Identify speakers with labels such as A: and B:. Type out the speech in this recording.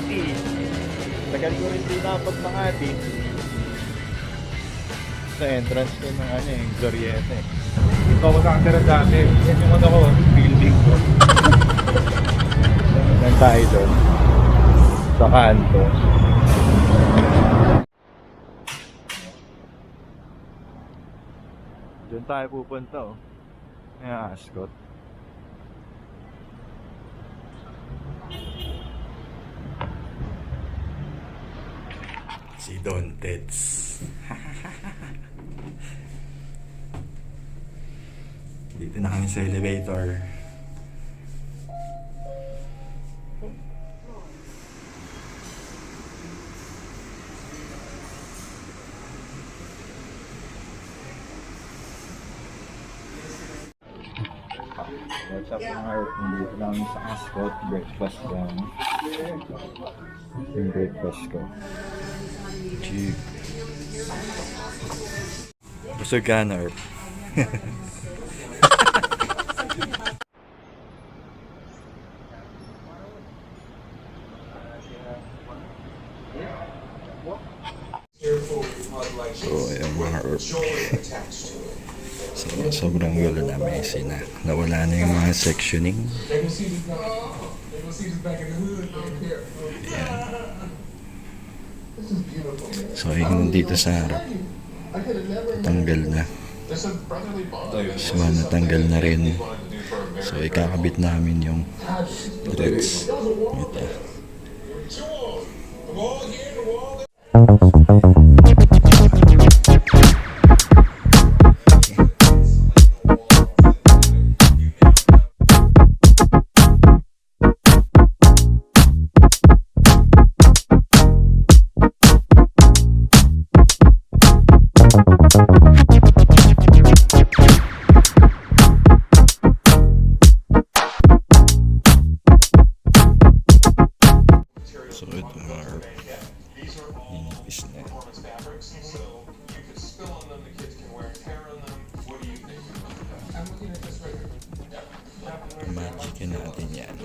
A: Makati. Tagal ko rin din Makati. Sa entrance ko ng ano yung Glorieta eh.
B: Ito ako nakatira dati. Yan yung ano ko, building ko.
A: Yan tayo doon. Sa kanto. Diyan tayo pupunta oh. Ayan, Ascott. Si Don Teds. Dito na kami sa elevator. What's up mga Earth? Nandito lang sa Ascott. Breakfast lang. Yung breakfast ko. Cheap. Busog ka na Earth. So ayun mga Earth. So, sobrang gulo na messy na. Nawala na yung mga sectioning. Ayan. So, yung dito sa harap, tanggal na. So, natanggal na rin. So, ikakabit namin yung threads. Ito. So ito mga inipis na. Magic natin yan.